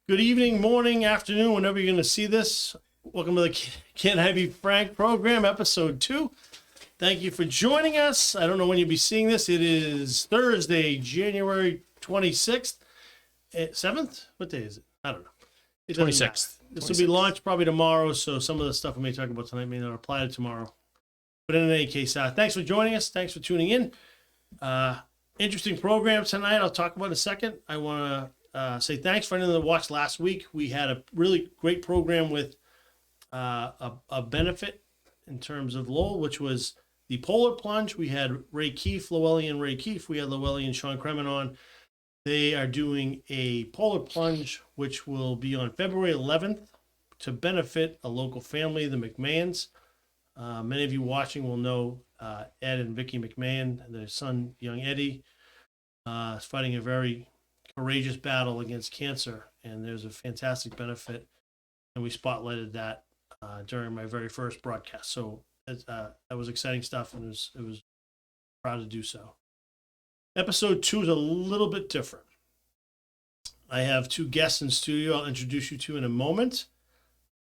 Good evening, morning, afternoon, whenever you're going to see this. Welcome to the Can't Have You Frank program, episode 2. Thank you for joining us. I don't know when you'll be seeing this. It is Thursday, January 26th. 7th? What day is it? I don't know. It 26th. This will be launched probably tomorrow, so some of the stuff we may talk about tonight may not apply to tomorrow. But in any case, thanks for joining us. Thanks for tuning in. Interesting program tonight. I'll talk about in a second. I want to say thanks for anyone that watched last week. We had a really great program with a benefit in terms of Lowell, which was the polar plunge. We had Ray Keefe, Lowellian Ray Keefe. We had Lowellian Sean Kremen on. They are doing a polar plunge, which will be on February 11th to benefit a local family, the McMahons. Many of you watching will know Ed and Vicky McMahon. Their son, young Eddie, is fighting a very courageous battle against cancer, and there's a fantastic benefit, and we spotlighted that during my very first broadcast. So that was exciting stuff, and it was proud to do so. Episode 2 is a little bit different. I have 2 guests in studio I'll introduce you to in a moment.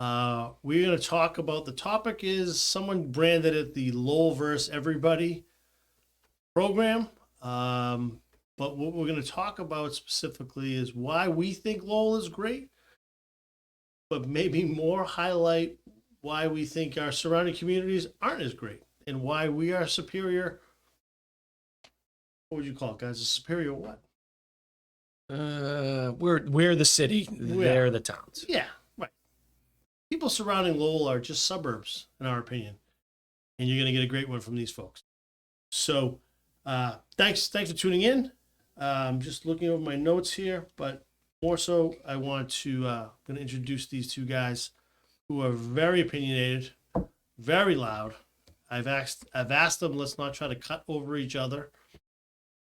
We're going to talk about, the topic is someone branded it the Lowell versus Everybody program. But what we're going to talk about specifically is why we think Lowell is great, but maybe more highlight why we think our surrounding communities aren't as great and why we are superior. What would you call it, guys? A superior what? We're the city. They're the towns. Yeah, right. People surrounding Lowell are just suburbs, in our opinion, and you're going to get a great one from these folks. So, thanks for tuning in. I'm just looking over my notes here, but more so, I want to going to introduce these 2 guys who are very opinionated, very loud. I've asked them, let's not try to cut over each other,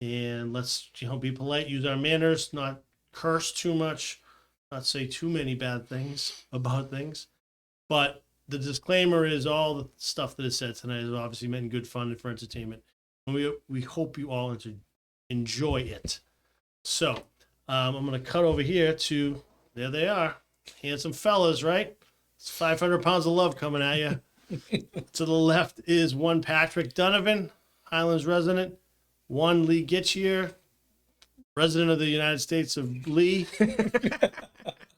and let's be polite, use our manners, not curse too much, not say too many bad things about things. But the disclaimer is all the stuff that is said tonight is obviously meant in good fun and for entertainment, and we hope you all enjoy it. So I'm going to cut over here to, there they are, handsome fellas, right? It's 500 pounds of love coming at you. To the left is one Patrick Donovan, Highlands resident, one Lee Gitschier, resident of the United States of Lee.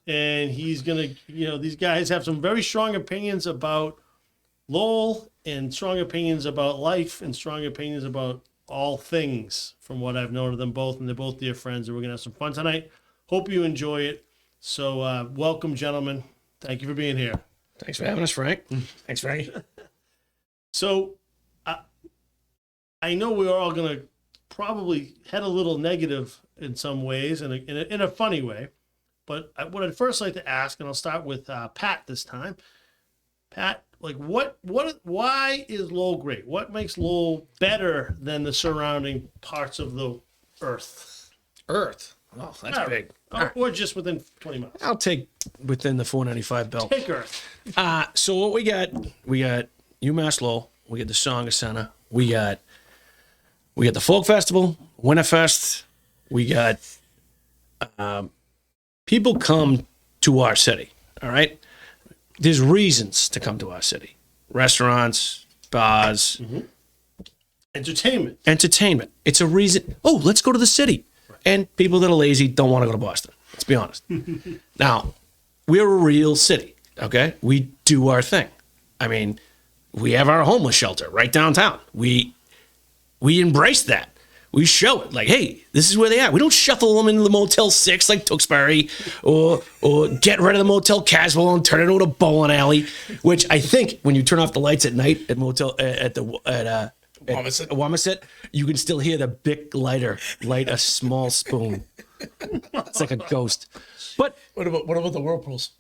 And he's going to, these guys have some very strong opinions about Lowell and strong opinions about life and strong opinions about all things from what I've known of them both, and they're both dear friends, and we're going to have some fun tonight. Hope you enjoy it. So welcome, gentlemen. Thank you for being here. Thanks for having us, Frank. Thanks, Frank. So I know we're all going to probably head a little negative in some ways, in a funny way, but what I'd first like to ask, and I'll start with Pat this time. Pat, why is Lowell great? What makes Lowell better than the surrounding parts of the earth? Earth. Oh, that's big. Or just within 20 miles. I'll take within the 495 belt. Take Earth. So what we got UMass Lowell. We got the Song Center. We got the Folk Festival, Winterfest. We got people come to our city. All right. There's reasons to come to our city. Restaurants, bars. Mm-hmm. Entertainment. It's a reason. Oh, let's go to the city. Right. And people that are lazy don't want to go to Boston. Let's be honest. Now, we're a real city, okay? We do our thing. I mean, we have our homeless shelter right downtown. We embrace that. We show it like, hey, this is where they are. We don't shuffle them into the Motel 6 like Tewksbury or get rid of the Motel Caswell and turn it into a bowling alley, which I think when you turn off the lights at night at Wamisit, you can still hear the Bic lighter light a small spoon. It's like a ghost. But what about the whirlpools?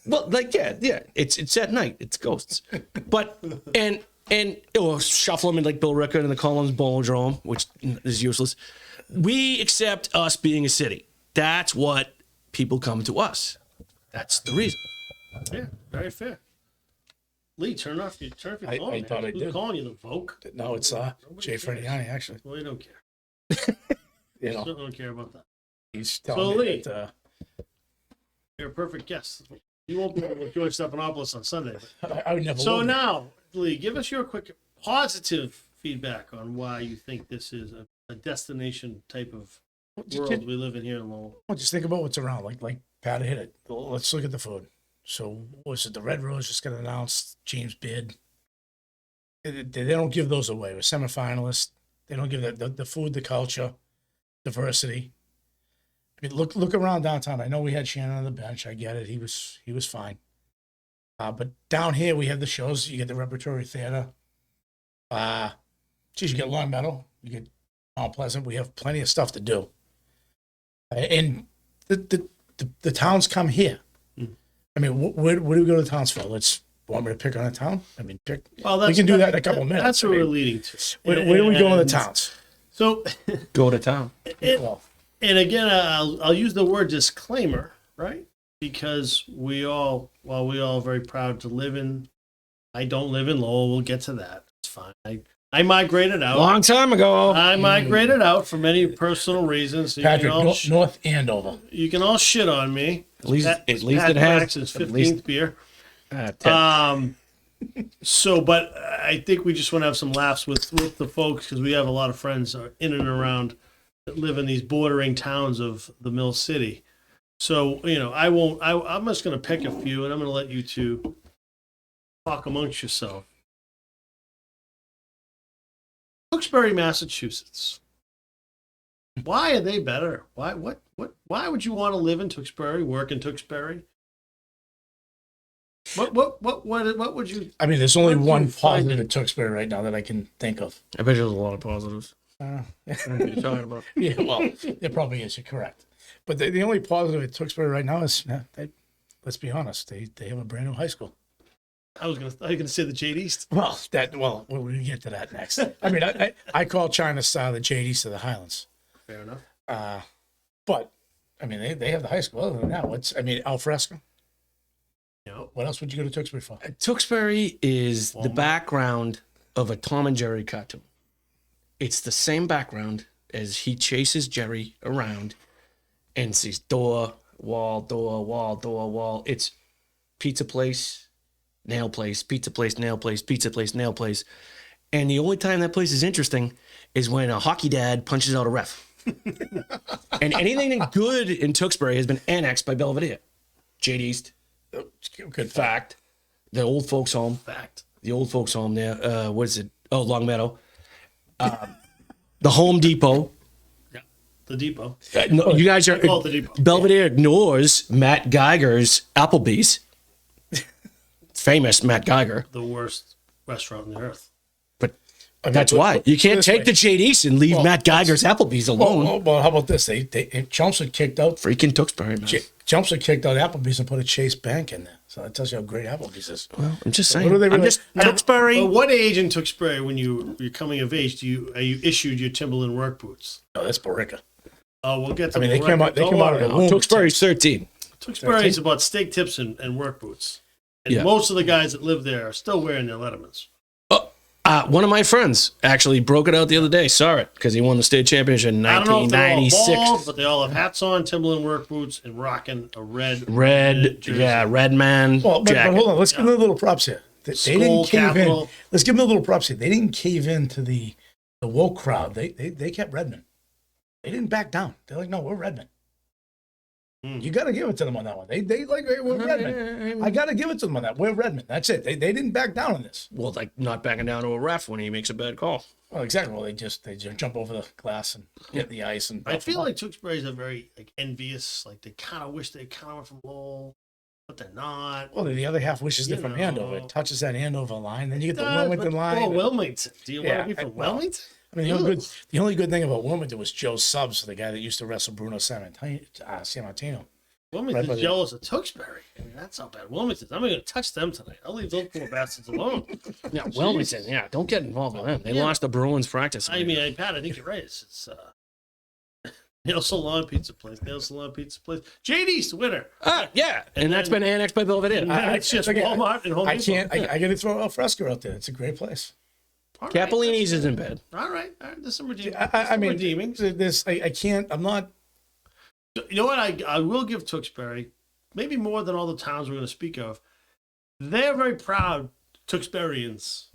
Well, like yeah, it's at night. It's ghosts. But and or shuffle them in like Bill Rickard and the Collins Bowlodrome, which is useless. We accept us being a city. That's what people come to us. That's the reason. Yeah, very fair. Lee, turn off your phone. I thought I did. Who's calling you, the Vogue? No, it's Jay Frediani, actually. Well, you don't care. You know, Don't care about that. he's telling me Lee, that You're a perfect guest. You won't be able to enjoy Stephanopoulos on Sunday. I would never. So would. now, Lee, give us your quick positive feedback on why you think this is a destination type of world we live in here in Lowell. Well, just think about what's around. Like Pat hit it. Let's look at the food. So what was it? The Red Rose just got announced. James Beard. They don't give those away. We're semifinalists. They don't give the food, the culture, diversity. I mean, look around downtown. I know we had Shannon on the bench. I get it. He was fine. But down here we have the shows. You get the Repertory Theater. You get Long Meadow. You get Mount Pleasant. We have plenty of stuff to do. And the towns come here. I mean, where do we go to the towns for? Want me to pick on a town? I mean, pick. Well, we can do that in a couple minutes. That's what we're leading to. Where do we go in the towns? So, Go to town. and again, I'll use the word disclaimer, right? Because while we all are very proud to live in, I don't live in Lowell. We'll get to that. It's fine. I migrated out. Long time ago. I migrated out for many personal reasons. So Patrick, North Andover. You can all shit on me. At least Pat it has Max's at 15th least beer. 10. But I think we just want to have some laughs with the folks because we have a lot of friends in and around that live in these bordering towns of the Mill City. So, I'm just going to pick a few and I'm going to let you two talk amongst yourself. Tewksbury, Massachusetts. Why are they better? Why would you want to live in Tewksbury, work in Tewksbury? What would you? I mean, there's only What one do you find positive at Tewksbury right now that I can think of. I bet there's a lot of positives. Yeah, What are you talking about? well, there probably is. You're correct. But the only positive at Tewksbury right now is, let's be honest, they have a brand new high school. I was gonna say the Jade East. Well, we'll get to that next. I mean, I call China Style the Jade East of the Highlands. Fair enough. But I mean, they have the high school. Other than that, al fresco. What else would you go to Tewksbury for? Tewksbury is the Walmart. background of a Tom and Jerry cartoon. It's the same background as he chases Jerry around and sees door, wall, door, wall, door, wall. It's pizza place, nail place, pizza place, nail place, pizza place, nail place. And the only time that place is interesting is when a hockey dad punches out a ref. And anything good in Tewksbury has been annexed by Belvedere. Jade East. Good Fact. The old folks home. Fact. The old folks home there. What is it? Oh, Long Meadow. The Home Depot. Yeah. The Depot. No, you guys are. Oh, the Depot. Belvedere ignores Matt Geiger's Applebee's. Famous Matt Geiger. The worst restaurant on the earth. But that's why. You can't take the Jade East and leave Matt Geiger's Applebee's alone. Well, how about this? Chelmsford kicked out. Freaking Tewksbury, man. Chelmsford kicked out Applebee's and put a Chase Bank in there. So that tells you how great Applebee's is. Well, I'm just saying. What do they really? Tewksbury. But what age in Tewksbury, when you're coming of age, are you issued your Timberland work boots? No, that's Borica. Oh, we'll get to. I mean, they came out of the womb. Tewksbury's 13. Tewksbury is about steak tips and work boots, and most of the guys that live there are still wearing their Lettermans. One of my friends actually broke it out the other day. Saw it because he won the state championship in I don't know if they're all 1996. bald, but they all have hats on, Timberland work boots, and rocking a red jersey. red man Well, jacket. but hold on. Let's give them a little props here. They Skull didn't cave capital. in. Let's give them a little props here. They didn't cave in to the woke crowd. They kept Redmond. They didn't back down. They're like, no, we're Redmond. You got to give it to them on that one. They like, hey, we're Redmond. I got to give it to them on that. We're Redmond. That's it. They didn't back down on this. Well, like not backing down to a ref when he makes a bad call. Well, exactly. Well, they just jump over the glass and hit the ice. And I feel like Tewksbury's are very envious. Like they kind of wish they kind of were from Lowell, but they're not. well, the other half wishes they're from Andover. It touches that Andover line. Then you get the Wilmington line. Oh, Wilmington. Do you want Yeah, to be from well, Wilmington? I mean, the only good thing about Wilmington was Joe Subs, the guy that used to wrestle Bruno Sammartino. Wilmington's Right, jealous of Tewksbury. I mean, that's not bad. Wilmington. I'm not going to touch them tonight. I'll leave those poor bastards alone. Yeah, Wilmington. Yeah, don't get involved with them. They lost the Bruins practice. I mean, Pat, I think you're right. It's Nail Salon Pizza Place. Jade East winner. Yeah, and that's been annexed by Belvedere. It's just Walmart and Home I Depot. can't. I got to throw El Fresco out there. It's a great place. All right, Capolini's isn't bad. All right. There's some redeeming. I mean, redeeming. this. I can't. I'm not. You know what? I will give Tewksbury maybe more than all the towns we're going to speak of, they're very proud Tewksburyans.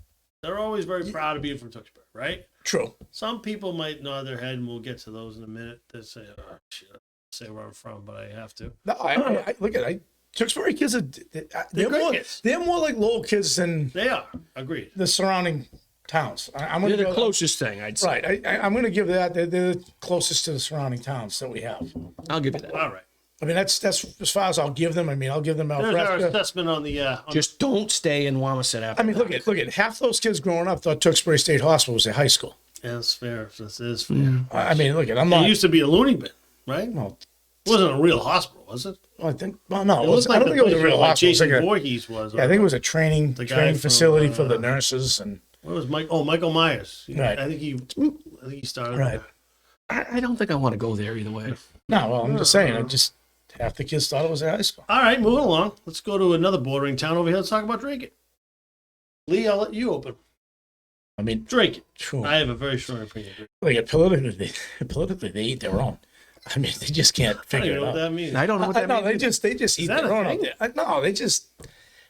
They're always very proud of being from Tewksbury, right? True. Some people might nod their head, and we'll get to those in a minute. They say, "Oh, shit, I don't say where I'm from, but I have to." No, I look at it. Tewksbury kids are they're great more kids. they're more like Lowell kids than They are. Agreed. the surrounding towns. I'm They're gonna the go, closest thing, I'd say. right. I'm going to give that. They're the closest to the surrounding towns that we have. I'll give you that. All right. I mean, that's as far as I'll give them. I mean, I'll give them There's our Alfresca. assessment on the. Just don't stay in Wamisit after I mean, that. look at half those kids growing up thought Tewksbury State Hospital was their high school. That's fair. This is fair. I mean, look at I'm It not. used to be a loony bin, right? Well, It wasn't a real hospital, was it? I think. Well, no, It looked I like don't the think it was a place real where, like, hospital. It was Jason like a- Voorhees was. yeah, I think it was a training guy from, facility for the nurses and What was Mike? Oh, Michael Myers. Right. I think he started. right. I don't think I want to go there either way. No, well, I'm just saying. I just half the kids thought it was their high school. All right, moving along. Let's go to another bordering town over here. Let's talk about Drake it. Lee, I'll let you open. I mean, Drake it. true. I have a very strong opinion. of Drake. Like politically, they eat their own. I mean, they just can't I don't figure even it know what out. that means. I don't know what that No, means. they just eat that their a own out thing? there. No,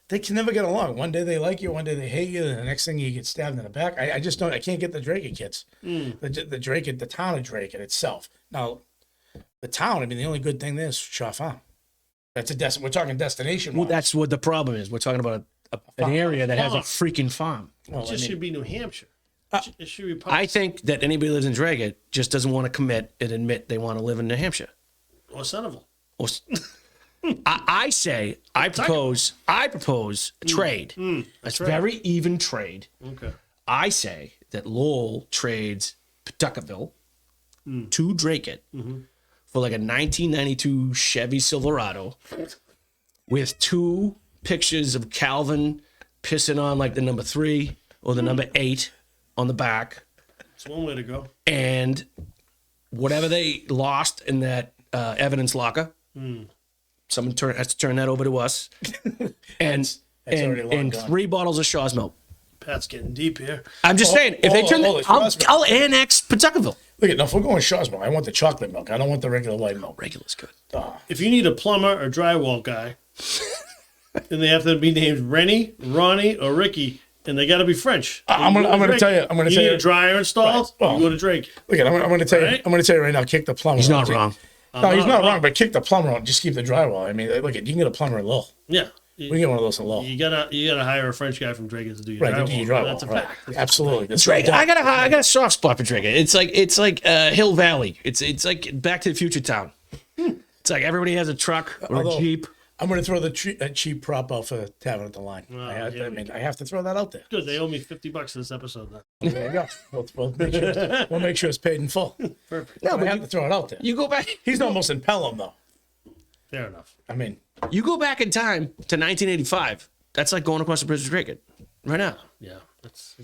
they can never get along. One day they like you, one day they hate you, and the next thing you get stabbed in the back. I just don't. I can't get the Drake kids. The Drake, the town of Drake itself. Now, the town. I mean, the only good thing there is Shaw Farm. That's a we're talking destination. Well, wise. that's what the problem is. We're talking about an area that has a freaking farm. Well, It I just mean, should be New Hampshire. It should be. I think that anybody who lives in Dragut just doesn't want to commit and admit they want to live in New Hampshire. Or Centerville. Or s- I propose a trade. It's very even trade. Okay. I say that Lowell trades Pawtuckettville to Dracut for like a 1992 Chevy Silverado with 2 pictures of Calvin pissing on like the number 3 or the number 8 on the back, It's one way to go. and whatever they lost in that evidence locker, someone has to turn that over to us, and that's already long and gone. 3 bottles of Shaw's milk. Pat's getting deep here. I'm just saying, if they turn the that, Shaw's milk. I'll annex Pawtuckettville. Look at, now if we're going Shaw's milk, I want the chocolate milk. I don't want the regular white milk. Regular's good. If you need a plumber or drywall guy, then they have to be named Rennie, Ronnie, or Ricky, and they got to be French. I'm You go gonna Drake. tell you. I'm gonna You tell need you. a dryer installed. Right. You go to Drake. Look at, I'm gonna tell you. Right? I'm gonna tell you right now. Kick the plumber. He's out. not wrong. No, he's not wrong. But kick the plumber out. Just keep the drywall. I mean, look at, you can get a plumber in Lowell. Yeah. We can get one of those in Lowell. You gotta hire a French guy from Drake to do your Right, drywall. to do your drywall. That's a right. fact. Absolutely. That's Drake, right. I got a soft spot for Drake. It's like Hill Valley. It's like Back to the Future town. It's like everybody has a truck or Although- a Jeep. I'm gonna throw the cheap prop out for Tavern at the Line. here we I have to throw that out there. Good. They owe me $50 this episode. Then. There you go. We'll make sure it's paid in full. Perfect. No, but I have to throw it out there. You go back. He's almost in Pelham though. Fair enough. I mean, You go back in time to 1985. That's like going across the bridge to Drake right now. Yeah. It's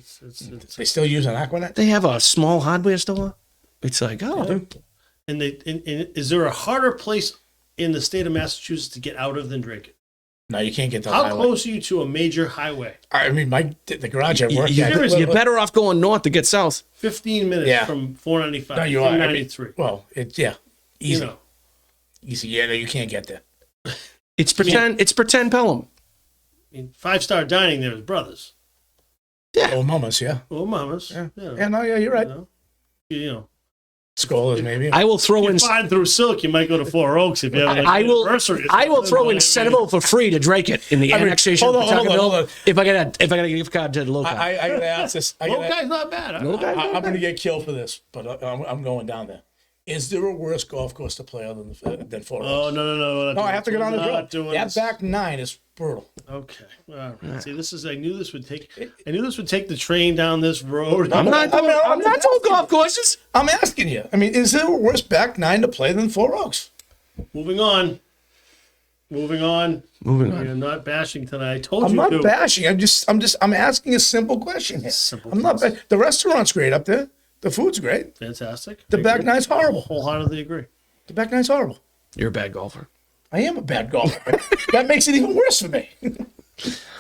they still use an Aquanet. They have a small hardware store. It's like, oh, and is there a harder place in the state of Massachusetts to get out of than Drake? No, you can't get the How highway. close are you to a major highway? I mean, the garage I work you, at. you're better off going north to get south. 15 minutes Yeah. from 495. No, you are. I mean, 493. well, easy, You know, easy. Yeah, no, you can't get there. It's pretend Pelham. I mean, 5-star dining there is brothers. Oh, mamas, yeah. Oh, mamas. Yeah. Yeah. Yeah, no, yeah, you're right. You know. Scholars, maybe. I will throw in. You're flying through Silk, you might go to Four Oaks if you have an I will. anniversary. I will throw in Centerville for free to Drake it in the I mean, annexation hold of on, hold on, hold Pawtuckettville. on. If I get a gift card to the local. I gotta ask this. Low guy's not bad. I'm gonna get killed for this, but I'm going down there. Is there a worse golf course to play other than Fort Oh, Oaks? no. No, I have to get on the We're not drill. doing That this. back 9 is brutal. Okay. All right. See, I knew this would take the train down this road. I'm not doing golf courses. I'm asking you. I mean, is there a worse back 9 to play than Fort Oaks? Moving on. Moving on. We're not bashing tonight. I told I'm you not to. bashing. I'm asking a simple question here. Simple I'm not. The restaurant's great up there. The food's great. Fantastic. The back 9's horrible. Wholeheartedly agree. The back 9's horrible. You're a bad golfer. I am a bad golfer. That makes it even worse for me. All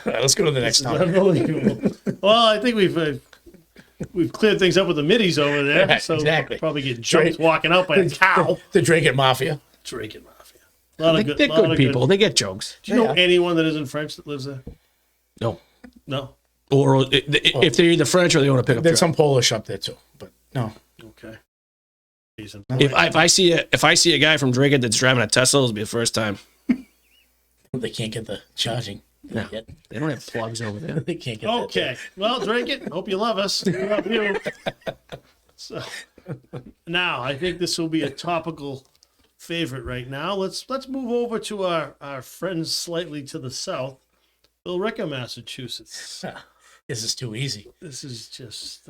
right, let's go to the next topic. Unbelievable. Well, I think we've cleared things up with the middies over there. Right, so exactly. probably get jumped Drake- walking out by a cow. The Drake Mafia. Drake and Mafia. They're good people. They get jokes. Do you know anyone that isn't French that lives there? No. No. Or if they're either French or they want to pick up. There's some Polish up there too, but no. Okay. If I see a guy from Dragon that's driving a Tesla, it'll be the first time. They can't get the charging. No, they don't have plugs over there. They can't get Okay. Well, drink it. Hope you love us. We love you. So now I think this will be a topical favorite right now. Let's move over to our friends slightly to the south, Billerica, Massachusetts. This is too easy. This is just.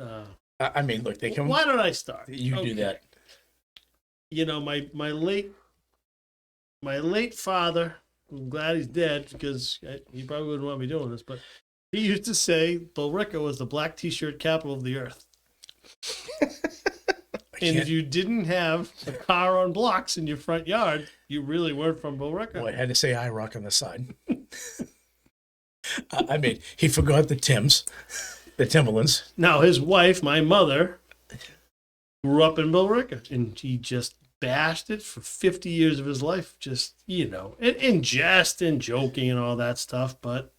I mean, look, they come. Why don't I start? You do that. You know, my late father. I'm glad he's dead because he probably wouldn't want me doing this, but he used to say Billerica was the black T-shirt capital of the earth. And if you didn't have a car on blocks in your front yard, you really weren't from Billerica. Boy, I had to say IROC on the side. I mean, he forgot the Timberlands. Now, his wife, my mother, grew up in Billerica, and he just bashed it for 50 years of his life. Just, you know, in jest and joking and all that stuff, but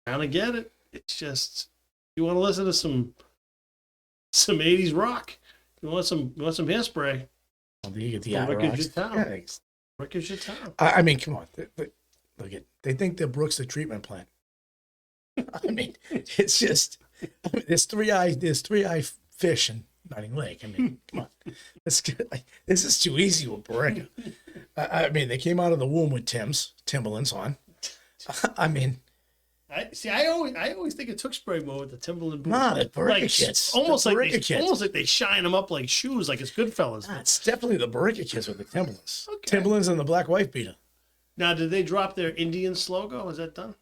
kind of get it. It's just, you want to listen to some 80s rock. You want some hairspray. You get the Billerica's your town. Yeah, Billerica's your town. I mean, come on. Look at. They think they're Brooks the treatment plant. I mean, it's just there's three eye fish in Notting Lake. I mean, come on. This is too easy with Billerica. I mean, they came out of the womb with Timberlands on. I mean, I always think it took spray more with the Timberland boots. Nah, the Billerica kids. Almost like they shine them up like shoes, like it's Goodfellas. Nah, it's definitely the Billerica kids with the Timberlands. Okay. Timberlands and the black wife beater. Now, did they drop their Indian logo? Is that done?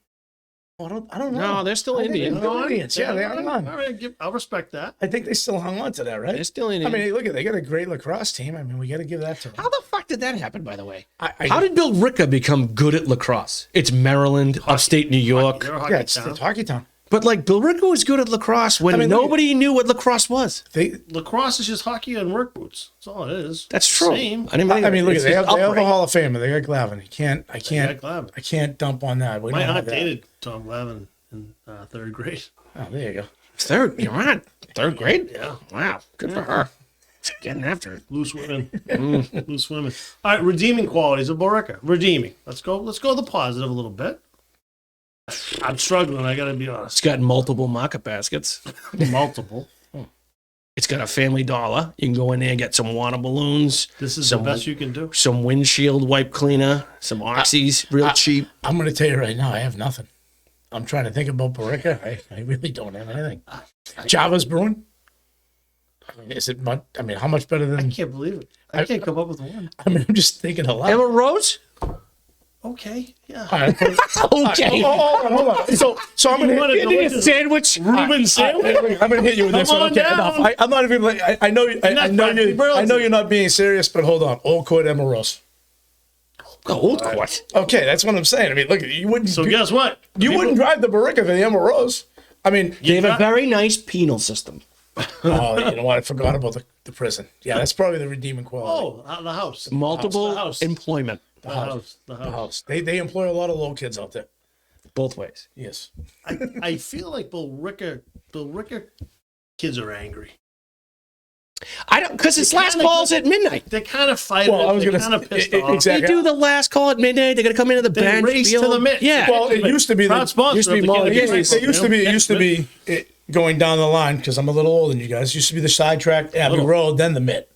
Oh, I don't know. No, they're still Indian. They're Indians. Yeah, they hung on. All right, I'll respect that. I think they still hung on to that, right? They're still Indian. I mean, look at they got a great lacrosse team. I mean, we got to give that to them. How the fuck did that happen, by the way? How did Billerica become good at lacrosse? It's Maryland, upstate New York. They're a hockey Yeah, it's town. hockey town. But like Billerica was good at lacrosse when nobody knew what lacrosse was. Lacrosse is just hockey on work boots. That's all it is. That's true. Same. I mean, look, it's they have just a upright. Hall of Famer. They got Glavin. Glavin. I can't dump on that. We My don't have aunt that. dated Tom Glavin in third grade. Oh, there you go. Third, you're on. Third grade? Yeah. Wow. Good for her. Getting after it. Loose women. Loose women. All right, redeeming qualities of Billerica. Redeeming. Let's go the positive a little bit. I'm struggling, I gotta be honest. It's got multiple market baskets. Multiple. It's got a Family Dollar. You can go in there and get some water balloons. This is some, the best you can do. Some windshield wipe cleaner, some oxys, real cheap. I'm going to tell you right now, I have nothing. I'm trying to think about Billerica. I really don't have anything. Java's Brewing. I mean, is it much? I mean, how much better I than? can't believe it. I can't come up with one. I mean, I'm just thinking a lot. Emma Rose? Okay, yeah. All right. Okay. Hold on. So I'm You want going a to delicious sandwich? Reuben sandwich? I'm going to hit you with this Come one. on Okay, down. enough. I'm not even. I know. I not know Frank you. McCabe. I know you're not being serious, but hold on. Old Court Emma Rose. Old Court. Okay, that's what I'm saying. I mean, look, you wouldn't. So guess what? You wouldn't drive the Billerica for the Emma Rose. I mean, They have a very nice penal system. oh, you know what? I forgot about the prison. Yeah, that's probably the redeeming quality. Oh, the house. Multiple The house. employment. The house. The house. They employ a lot of little kids out there. Both ways. Yes. I feel like Billerica kids are angry. I don't, because it's last kinda calls at midnight. They're kind of fighting. Well, I was They're gonna kind of say- pissed it- off. exactly. They do the last call at midnight. They're going to come into the They bench. race to field. the mitt. Yeah. Well, it used to be Proud sponsor used to be of the Molly Kennedy Gates. High School, it used to be going down the line because I'm a little older than you guys. It used to be the sidetrack Abbey Little. Road, then the mitt.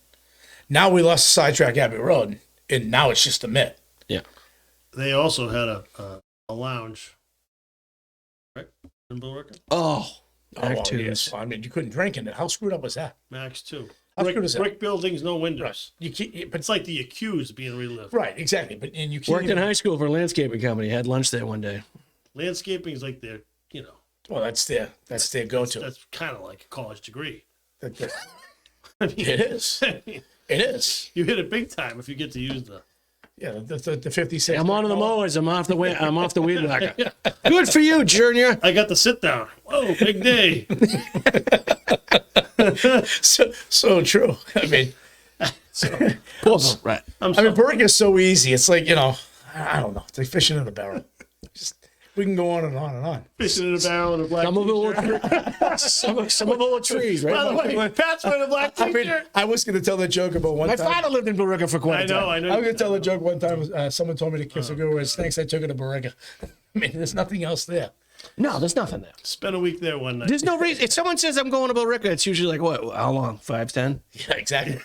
Now we lost the sidetrack Abbey Road, and now it's just the mitt. Yeah. They also had a lounge, right? In Billerica? Oh, Oh, Act twos. yes. I mean, you couldn't drink in it. How screwed up was that? Max 2. How good is that? Brick buildings, no windows. You can't, but It's like the accused being relived. right, exactly. But and you can't. Worked in high school for a landscaping company. Had lunch there one day. Landscaping is like their, Well, that's their go-to. that's kind of like a college degree. That- that- I mean, it is. It is. You hit it big time if you get to use the. Yeah, the 56. I'm on the mowers. I'm off the weed whacker. Good for you, Junior. I got the sit down. Whoa, big day. So true. I mean, Poor right. I'm I mean, sorry. Barica is so easy. It's like, I don't know. It's like fishing in a barrel. Just we can go on and on and on. Fishing in a barrel with a black Some of it t-shirt. were some of it were trees, right? By the way, Pat's wearing a black I mean, t-shirt. I was going to tell the joke about one My time. father lived in Barica for quite I a time. know. I was going to tell the joke one time. Someone told me to kiss a girl with snakes. I took her to Barica. I mean, there's nothing else there. No, there's nothing there. Spent a week there one night. There's no reason. If someone says I'm going to Barica, it's usually like what? How long? 5, 10? Yeah, exactly.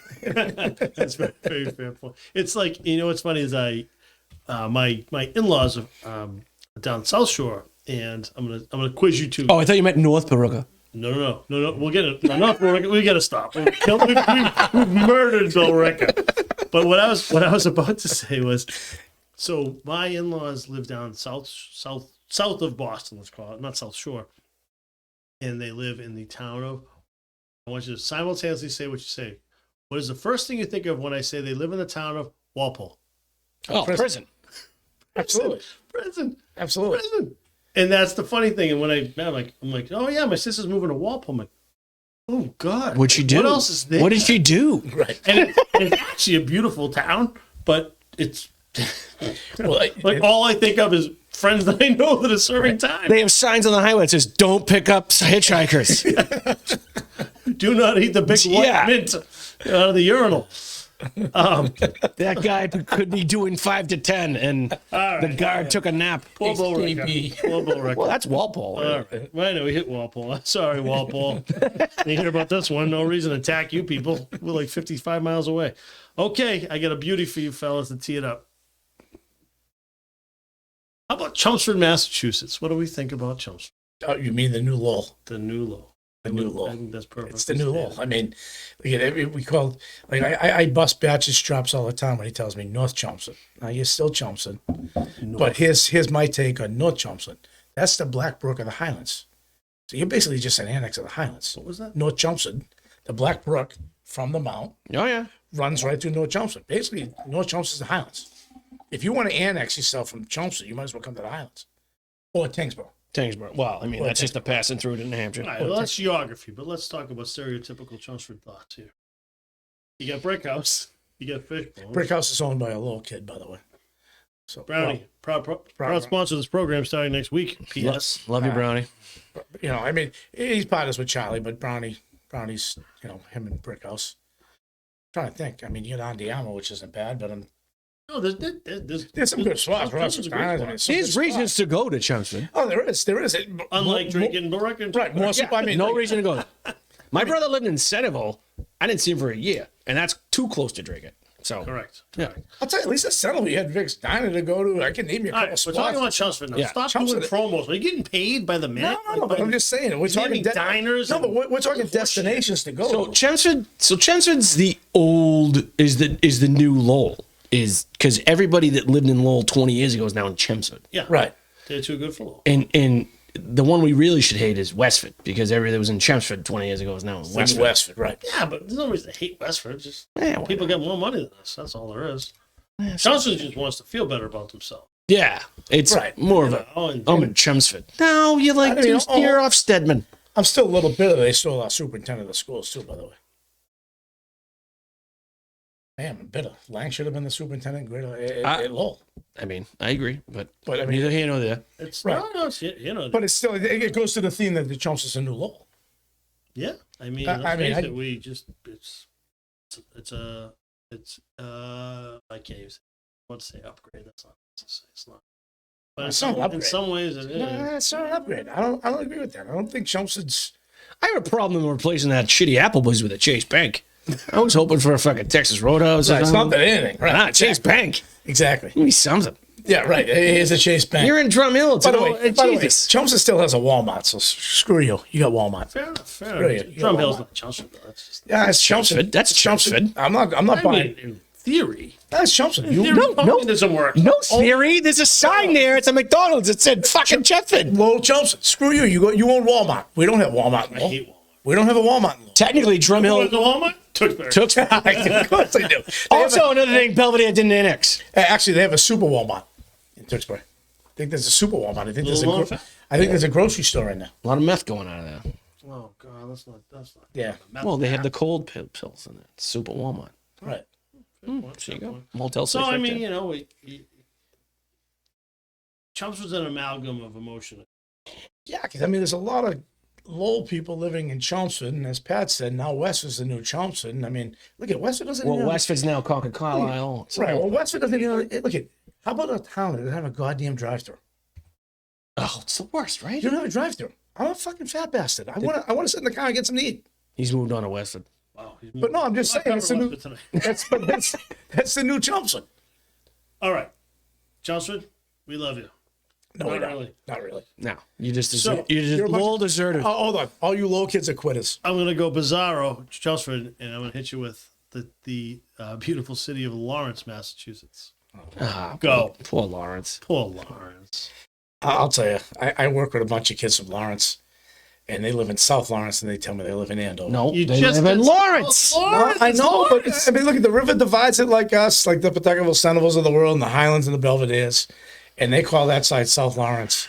That's very, very fair point. It's like, what's funny is my in-laws are down South Shore, and I'm gonna quiz you two. Oh, I thought you meant North Barica. No. We'll get it. Not Bill Ricker. We got to stop. We've murdered Bill Ricker. But what I was about to say was, so my in-laws live down south of Boston. Let's call it, not South Shore, and they live in the town of. I want you to simultaneously say what you say. What is the first thing you think of when I say they live in the town of Walpole? Oh, prison. Absolutely. Prison. Absolutely. Prison. And that's the funny thing. And when I'm like, oh yeah, my sister's moving to Walpole. I'm like, oh God, What'd she do? What else is there? What did she do? Right. And it's actually a beautiful town, but it's Well, like all I think of is friends that I know that are serving time. They have signs on the highway that says "Don't pick up hitchhikers." Do not eat the big white Yeah. mint out of the urinal. That guy could be doing 5 to 10, and the guard took a nap. Poor Bill Ricker. HPP. Poor Bill Ricker. Well, that's Walpole. All right. Well, I know we hit Walpole. Sorry, Walpole. You hear about this one? No reason to attack you people. We're like 55 miles away. Okay, I got a beauty for you fellas to tee it up. How about Chelmsford, Massachusetts? What do we think about Chelmsford? Oh, you mean the new Lowell? The new Lowell. The new I Lowell. think that's perfect. It's the new Lowell. I mean, we called, like, I bust Batch's chops all the time when he tells me North Chelmsford. Now, you're still Chelmsford. But here's my take on North Chelmsford. That's the Black Brook of the Highlands. So you're basically just an annex of the Highlands. What was that? North Chelmsford, the Black Brook from the mount, Oh yeah. runs right through North Chelmsford. Basically, North Chelmsford's the Highlands. If you want to annex yourself from Chelmsford, you might as well come to the Highlands. Or Tingsboro. Tingsboro. Well, I mean, that's just a passing through to New Hampshire. All right, well, that's geography, but let's talk about stereotypical Chelmsford thoughts here. You got Brick House. You got Fishbones. Brick House is owned by a little kid, by the way. So Brownie. Proud Proud- sponsor of this program starting next week. P.S. Love you, Brownie. I mean, he's partners with Charlie, but Brownie's, him and Brick House. I'm trying to think. I mean, you got Andiamo, which isn't bad, but No, there's some good spots. There's There's reasons to go to Chelmsford. Oh, there is. Unlike drinking Barack. Right, more so, I mean, No like, reason to go. My brother lived in Centerville. I didn't see him for a year, and that's too close to drinking. So Correct. yeah. I'll tell you, at least at Centerville, you had Vic's Diner to go to. I can name you a All couple right, we're spots. talking about Chelmsford now. Yeah. Stop Chelmsford- doing promos. Are you getting paid by the minute? No, but I'm just saying, we're talking naming diners No, and but we're talking destinations to go. So to. Chelmsford's the old is the new Lowell is because everybody that lived in Lowell 20 years ago is now in Chelmsford. Yeah. Right. They're too good for Lowell. And the one we really should hate is Westford because everybody that was in Chelmsford 20 years ago is now in West Westford. Westford, right. Yeah, but there's no reason to hate Westford. It's just Yeah, people get more money than us. That's all there is. Chelmsford just wants to feel better about themselves. Yeah, it's Right. more of a. I'm in Chelmsford. No, you like I mean, you're off Stedman. I'm still a little bitter they stole our superintendent of schools, too, by the way. Man, I'm bitter. Lang should have been the superintendent at Lowell. I mean, I agree, but But I mean, neither here nor there. It's Right. no, it's but it's still, it goes to the theme that the Chelmsford's a new Lowell. yeah. I mean, I let's mean, face I- it, we just I can't even say. I want to say upgrade. That's not. It's not. But It's not an in upgrade. some ways, it is. No, it's not an upgrade. I don't agree with that. I don't think Chelmsford's. I have a problem with replacing that shitty Applebee's with a Chase Bank. I was hoping for a fucking Texas Roadhouse. Right, it's not that anything. Right. Nah, Chase Bank. Exactly. Give me something. Yeah, right. Here's a Chase Bank. You're in Drum Hill. by the way, Jesus. Chelmsford still has a Walmart, so screw you. You got Walmart. Fair enough. Fair Really, enough. you Drum know Hill's what? not Chelmsford, though. That's just. Yeah, it's Chelmsford. That's Chelmsford. I'm not I buying. mean, in theory. That's Chelmsford. You Theory probably doesn't work. No theory. There's a sign there. It's a McDonald's. It said fucking Chelmsford. Lowell Chelmsford. Screw you. You own Walmart. We don't have Walmart in I Lowell. hate Walmart. We don't have a Walmart in Lowell. Technically, Drum You Hill. want to Walmart? Tewksbury. Of course they do. Also, another thing, Belvedere didn't annex. Actually, they have a super Walmart in Tewksbury. I think there's a super Walmart. I think Little Walmart? there's a grocery store in there. A lot of meth going on there. Oh God, that's not. Yeah. Well, they have the cold pills in it. Super Walmart. Right. Fair point, So you fair go. point. Motel 6 So I right mean, there. you know, Chelmsford's an amalgam of emotion. Yeah, because I mean, there's a lot of Lowell people living in Chelmsford, and as Pat said, now Westford's the new Chelmsford. And I mean, look at Westford doesn't. Well, even have- Westford's now Concord Carlisle. It's right. all- Well, Westford doesn't. Look at how about a town that doesn't have a goddamn drive-through? Oh, it's the worst, right? You don't have a drive-through. I'm a fucking fat bastard. I want to sit in the car and get something to eat. He's moved on to Westford. Wow. But no, I'm just saying it's the new. Tonight. That's the new Chelmsford. All right, Chelmsford, we love you. No, Not we don't. really. Not really. No, you just So, you're a bunch Lowell of- deserted. Oh, hold on. All you Lowell kids are quitters. I'm gonna go bizarro, Chelmsford, and I'm gonna hit you with the beautiful city of Lawrence, Massachusetts. Go. Poor Lawrence. Poor Lawrence. I'll tell you. I work with a bunch of kids from Lawrence, and they live in South Lawrence, and they tell me they live in Andover. No, You they just live in said- Lawrence. Lawrence, I it's know, but Lawrence. I mean, look at the river divides it like us, like the Pawtuckaville Centervilles of the world, and the Highlands and the Belvederes, and they call that side South Lawrence.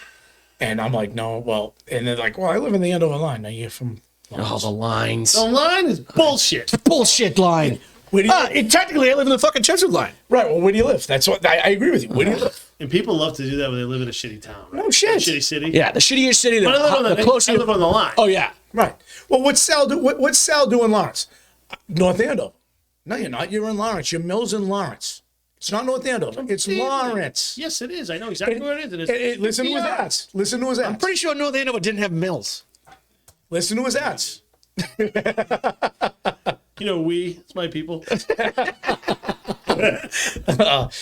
And I'm like, no, well, and they're like, well, I live in the Andover line. Now you're from Oh, Lawrence. the lines. The line is bullshit. Bullshit line. Where do you Technically, I live in the fucking Chester line. right? Well, where do you live? That's what I agree with you. Where do you live? And people love to do that when they live in a shitty town. Right? No shit. A shitty city. Yeah, the shittiest city. But I live on The closer. I live on the line. Oh yeah. Right. Well, what's Sal do? What's Sal do in Lawrence? North Andover. No, you're not. You're in Lawrence. Your mill's in Lawrence. It's not North Andover. It's Lawrence. Yes, it is. I know exactly where it is. And it's, Hey, listen to his ads. Listen to his ads. I'm pretty sure North Andover didn't have mills. Listen to his ads. You know, it's my people.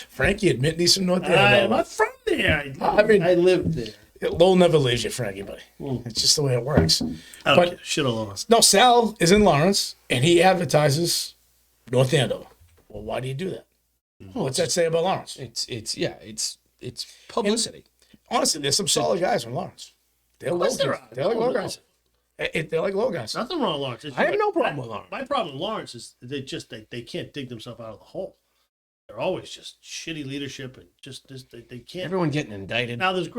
Frankie admitting he's from North I'm Andover. not from there. I mean- I lived there. Lowell never leaves you, Frankie, buddy. It's just the way it works. I don't But- care. Shit all over. No, Sal is in Lawrence, and he advertises North Andover. Well, why do you do that? What's that say about Lawrence? It's publicity. Honestly, there's some solid guys from Lawrence. They're low course there guys. are. They're like No, low no. guys. They're like low guys. Nothing wrong with Lawrence. It's I have just- no problem with Lawrence. My problem with Lawrence is they can't dig themselves out of the hole. They're always just shitty leadership and just they can't. Everyone getting indicted. Now there's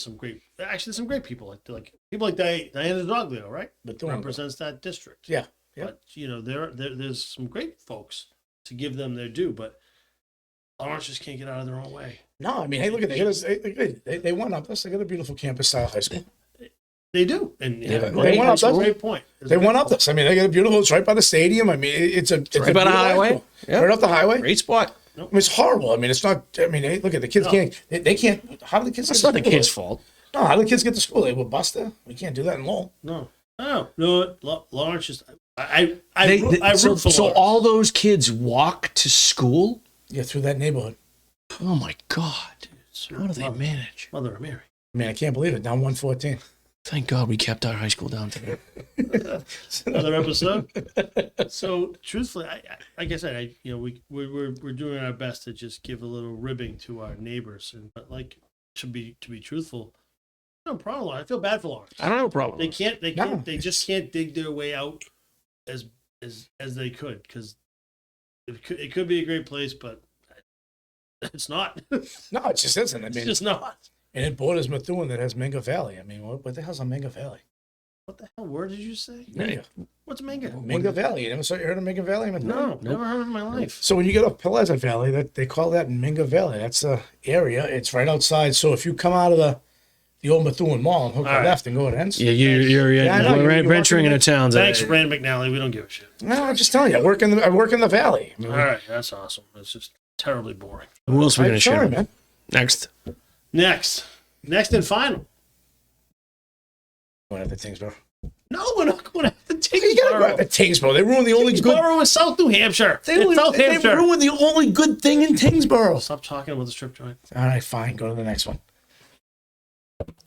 some great people like people like Diana Doglio, right? But doing Represents that district. Yeah. Yeah. But you know there's some great folks to give them their due, but Lawrence just can't get out of their own way. No, I mean, hey, look at they won up us. They got a beautiful campus style high school. They do, and They have a great, great- that's a great point. It's They a great won up point. us. I mean, they got a beautiful. It's right by the stadium. I mean, it's a Right by the beautiful high highway. school. Yeah. Right off the highway. Great spot. I mean, it's horrible. I mean, it's not. I mean, hey, look at the kids. No. Can't they can't? How do the kids? That's get not to the school? kid's fault. No, how do the kids get to school? They were bus there. We can't do that in Lowell. No, Lawrence just I They- root so, for so Lawrence. all those kids walk to school. Yeah, through that neighborhood. Oh my God! How do they manage? Mother of Mary. I mean, I can't believe it. Down 114. Thank God we kept our high school down today. Another episode. So truthfully, I like I said, we're doing our best to just give a little ribbing to our neighbors, but like to be truthful, no problem. I feel bad for Lawrence. I don't have a problem. They can't. No. They just can't dig their way out as they could because it could be a great place, but it's not. No, it just isn't. I It's mean, just not. and it borders Methuen that has Minga Valley. I mean, what the hell's a Minga Valley? What the hell word did you say? Minga. What's Minga? Minga Valley. You never heard of Minga Valley? No, never heard of it in my life. So when you get up Pleasant Valley, that they call that Minga Valley. That's the area. It's right outside. So if you come out of the old Methuen Mall and hook All a right. left and go to Ends. Yeah, you're Yeah, I know. we're You're venturing walking into towns. Thanks, Rand McNally. We don't give a shit. No, I'm just telling you. I work in the valley. I mean, All right, that's awesome. It's just terribly boring. Who else are we I'm gonna sorry, share? man. Next. Next and final. Going after Tingsboro. No, we're not going to take You gotta go after Tingsboro. They ruined the only good. Tingsboro is South New Hampshire. It's South They Hampshire. ruined the only good thing in Tingsboro. Stop talking about the strip joint. All right, fine. Go to the next one.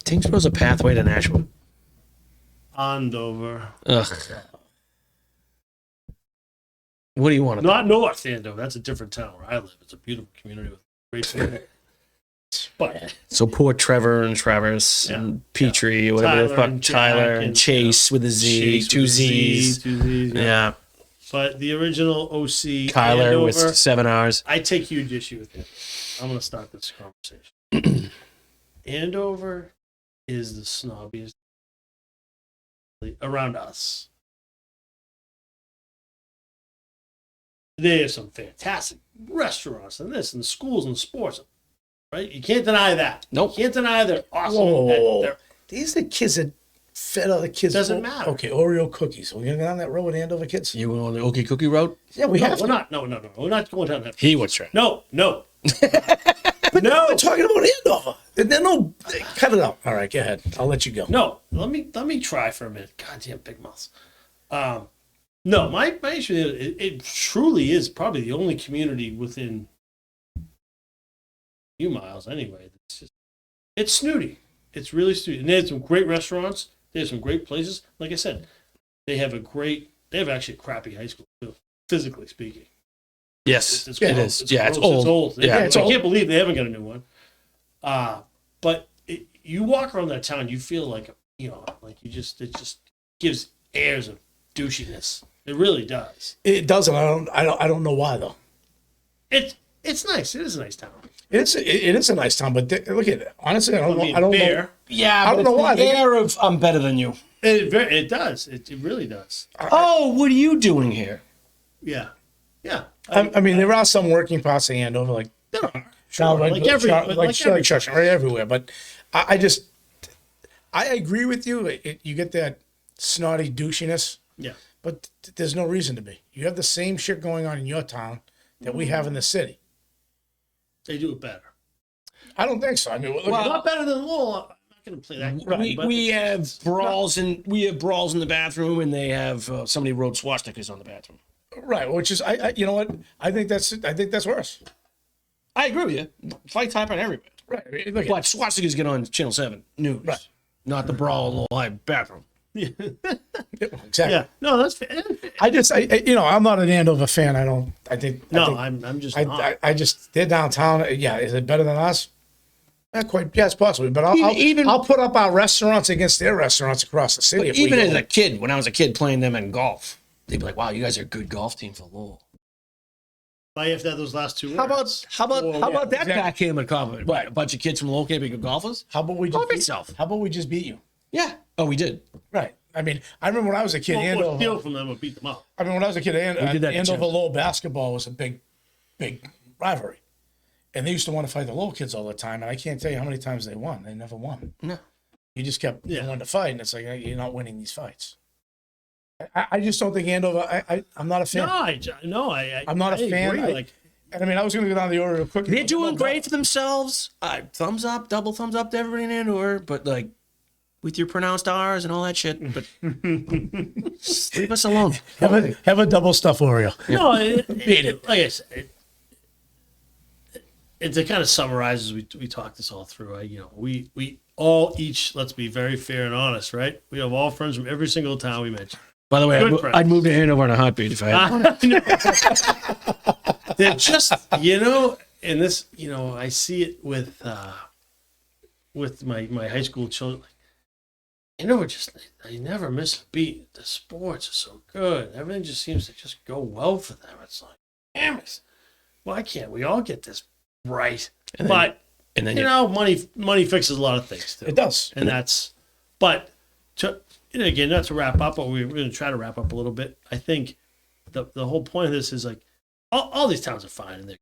Tingsboro's a pathway to Nashville. Andover. Ugh. What do you want? Not North Andover. That's a different town where I live. It's a beautiful community with great people. But So poor Trevor and Travis and Petrie, whatever the Tyler fuck, and Jack Tyler and and, Chase with a Z, Chase two with a Z, Z's. two Z's. Yeah. But the original OC Kyler Andover, with 7 R's. I take huge issue with it. I'm going to start this conversation. Andover is the snobbiest around us. There's some fantastic restaurants and this and schools and sports, right? You can't deny that. Nope. You can't deny they're awesome. Whoa. These are the kids that fed other kids. Doesn't matter. Okay, Oreo cookies. We're going down that road with Andover kids? You went on the Okie Cookie road? Yeah, we have We're to. not. No. We're not going down that. He was trying. No. But No. we're talking about Andover. Then no, cut it out. All right, go ahead. I'll let you go. No. Let me try for a minute. Goddamn big mouths. No, my issue is it truly is probably the only community within a few miles anyway. It's snooty. It's really snooty. And they have some great restaurants. They have some great places. Like I said, they have actually a crappy high school too, physically speaking. Yes, It's it gross. is. Yeah, it's gross. old. Yeah, it's I old. can't believe they haven't got a new one. But you walk around that town, you feel like like it just gives airs of douchiness. It really does. It doesn't. I don't know why though. It's nice. It is a nice town. It is a nice town, but look at it. Honestly, I don't know. being I don't know. fair. Yeah, I don't know why. The air of I'm better than you. It does. It really does. Oh, what are you doing here? Yeah. Yeah. I mean, there are some working parts of Andover, like There are. Sure, Like every Church, right everywhere. But I agree with you. You get that snotty douchiness, Yeah. but there's no reason to be. You have the same shit going on in your town that we have in the city. They do it better. I don't think so. I mean, look, Not better than Lowell. I'm not going to play that. Right, but We have brawls in the bathroom, and they have somebody wrote swastikas on the bathroom. right, which is you know what? I think that's worse. I agree with you. Fights happen everywhere. Right. I mean, look at But swastikas get on Channel 7 News. Right. Not the brawl in the live bathroom. exactly. Yeah. No, that's fair. I'm not an Andover fan. I'm just not. I just they're downtown. Yeah, is it better than us? Not quite. Yes, possibly. But I'll put up our restaurants against their restaurants across the city. Even as a kid, when I was a kid playing them in golf, they'd be like, "Wow, you guys are a good golf team for Lowell." Why you have to have those last two How words? about that exactly. backhanded compliment? What, a bunch of kids from Lowell can't be good golfers? How about we Help just beat, yourself. How about we just beat you? Yeah. Oh, we did. Right. I mean, I remember when I was a kid, Or steal Andover. from them or beat them up. I mean, when I was a kid, did that to Andover Chelsea. Lowell basketball was a big rivalry, and they used to want to fight the Lowell kids all the time. And I can't tell you how many times they won. They never won. No. You just kept Yeah. wanting to fight, and it's like you're not winning these fights. I just don't think Andover. I'm not a fan. I'm not a fan. Agree. And I mean, I was going to go down the Oreo cookie. They're doing great for themselves. Thumbs up, double thumbs up to everybody in Andover, but like with your pronounced R's and all that shit. But just leave us alone. Have a double stuff Oreo. No, Beat it. Like I said, it kind of summarizes. We talked this all through. We all each. Let's be very fair and honest, right? We have all friends from every single town we mentioned. By the way, Good friends. I'd move to Andover in a heartbeat if I had. They're just, and this, I see it with my high school children. They never miss a beat. The sports are so good. Everything just seems to just go well for them. It's like, damn it. Why can't we all get this right? But money fixes a lot of things too. It does. And that's, but again, not to wrap up, but we're going to try to wrap up a little bit. I think the whole point of this is like, all these towns are fine and they're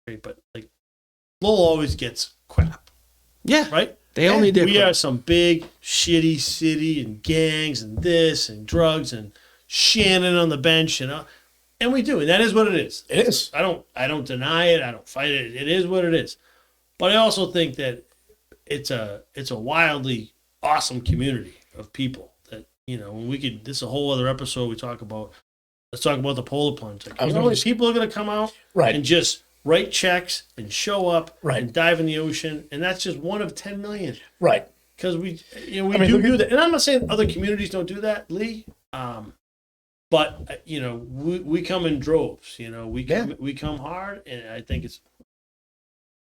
great, but like Lowell always gets crap, Yeah. right? They only did. We are some big shitty city and gangs and this and drugs and Shannon on the bench and we do, and that is what it is. It is. I don't deny it. I don't fight it. It is what it is. But I also think that it's a wildly awesome community of people that this is a whole other episode we talk about. Let's talk about the polar plunge. People are going to come out Right. and just write checks and show up Right. and dive in the ocean, and that's just one of 10 million. Right. Because we look do at- that, and I'm not saying other communities don't do that, Lee. But we come in droves. We come hard, and I think it's.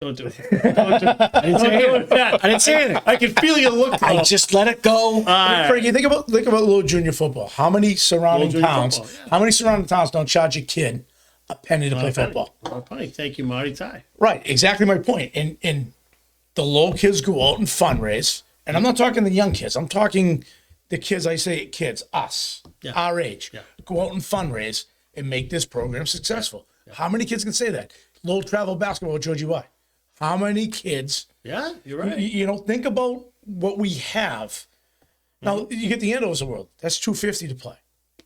Don't do it. Don't do it. I didn't say anything. I didn't say anything. I can feel your look. I just let it go. Frankie, think about Lowell Junior football. How many surrounding Lowell Junior towns? football, yeah. How many surrounding towns don't charge a kid a penny to play football? Funny. Thank you, Marty Ty. Right, exactly my point. And the Lowell kids go out and fundraise, and I'm not talking the young kids. I'm talking the kids. I say kids, us, Yeah. our age. Yeah. Go out and fundraise and make this program successful. How many kids can say that? Lowell travel basketball with Georgie Y. How many kids? Yeah, you're right. Think about what we have. Now you get the Andover's of the world. That's $250 to play.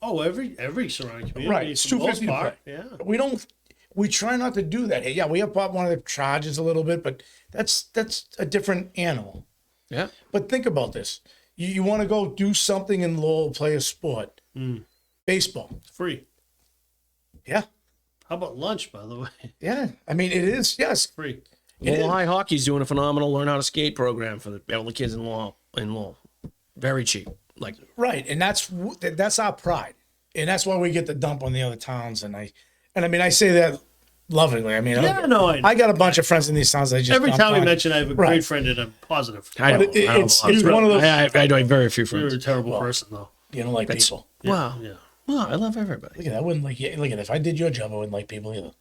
Oh, every surrounding community. Right, it's for the most $250 to play. part, Yeah. We try not to do that. Hey, yeah, we up one of the charges a little bit, but that's a different animal. Yeah. But think about this. You want to go do something in Lowell, play a sport. Baseball. It's free. Yeah. How about lunch, by the way? Yeah. I mean, it is. Yes. Free. Lowell High Hockey's doing a phenomenal learn how to skate program for all the kids in Lowell. Very cheap. Like, Right. And that's our pride. And that's why we get the dump on the other towns. And I say that lovingly. I mean, I got a bunch of friends in these towns. Every time we on. mention, I have a Right. great friend, and I'm positive. I don't. It's one of those. I know very few You're friends. a terrible person, though. You don't like people. Wow. Yeah. Well, I love everybody. Look at that. I wouldn't like. Look at it. If I did your job, I wouldn't like people either.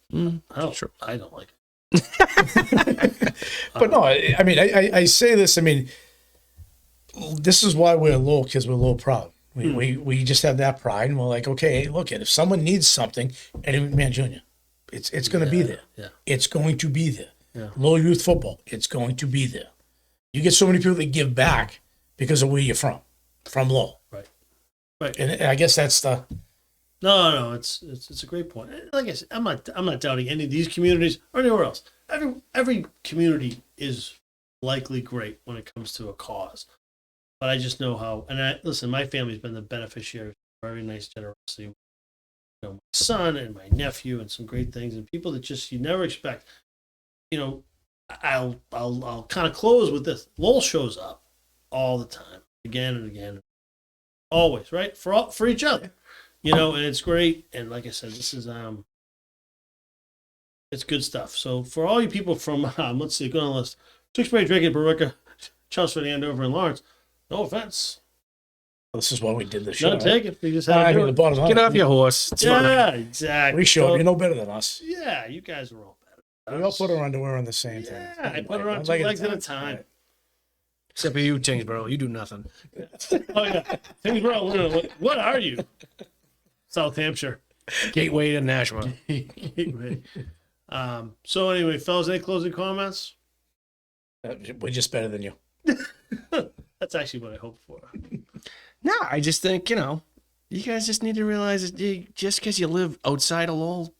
I don't like it. But no, I mean, I say this. I mean, this is why we're Lowell kids. We're Lowell proud. We just have that pride, and we're like, okay, look at if someone needs something, Eddie McMahon Jr. It's going to be there. Yeah. It's going to be there. Yeah. Lowell youth football. It's going to be there. You get so many people that give back because of where you're from Lowell. Right. And I guess that's the. No, it's a great point. Like I said, I'm not doubting any of these communities or anywhere else. Every community is likely great when it comes to a cause, but I just know how. And listen, my family's been the beneficiary of very nice generosity. My son and my nephew, and some great things, and people that just you never expect. I'll kind of close with this. Lowell shows up all the time, again and again, always, right, for each other. And it's great. And like I said, this is it's good stuff. So for all you people from let's see, go on the list: Tewksbury, Drake, Barica, Chelmsford, Andover, and Lawrence. No offense. This is why we did this show. None taken. We just had to do it. the bottom line. Get off your horse. It's fine. Yeah, exactly. We showed So, you know better than us. Yeah, you guys are all better. We all put our underwear on the same thing. Yeah, I put her on two legs at a time. Except for you, Tingsboro. You do nothing. Oh yeah, Tingsboro. What are you? South Hampshire. Gateway to Nashua. So anyway, fellas, any closing comments? We're just better than you. That's actually what I hoped for. No, I just think, you guys just need to realize that just because you live outside of Lowell,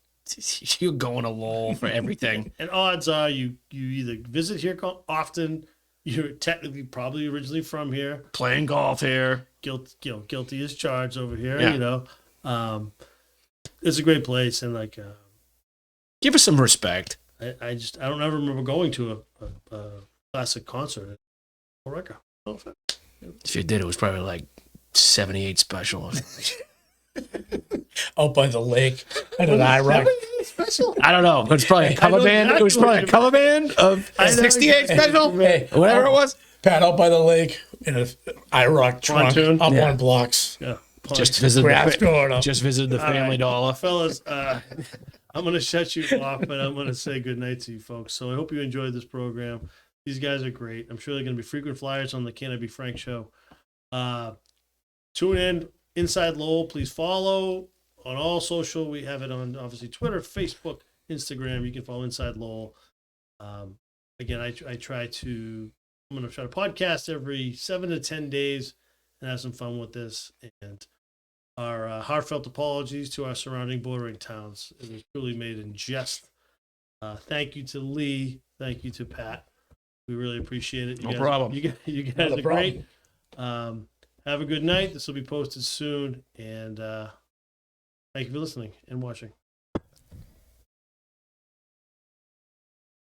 you're going to Lowell for everything. And odds are you either visit here often, you're technically probably originally from here, Playing golf here. guilty as charged over here. Yeah. It's a great place, and Give us some respect. I don't ever remember going to a classic concert at Barica. If you did, it was probably like 78 special. Out by the lake at an IROC. Special. I don't know. It's probably a cover know band. exactly It was probably what a cover band of I know 68 exactly. special. Hey, Whatever it was. Pat out by the lake in an IROC trunk Pontoon. up Yeah. on blocks. Yeah. Just visited Grass going up. Just visited the Family right. Dollar. Fellas, I'm going to shut you off, but I'm going to say good night to you folks. So I hope you enjoyed this program. These guys are great. I'm sure they're going to be frequent flyers on the Can I Be Frank show. Tune in Inside Lowell. Please follow on all social. We have it on obviously Twitter, Facebook, Instagram. You can follow Inside Lowell. Again, I'm going to try to podcast every 7 to 10 days and have some fun with this. And our heartfelt apologies to our surrounding bordering towns. It was truly made in jest. Thank you to Lee. Thank you to Pat. We really appreciate it. No problem. You guys are great. Have a good night. This will be posted soon. And thank you for listening and watching.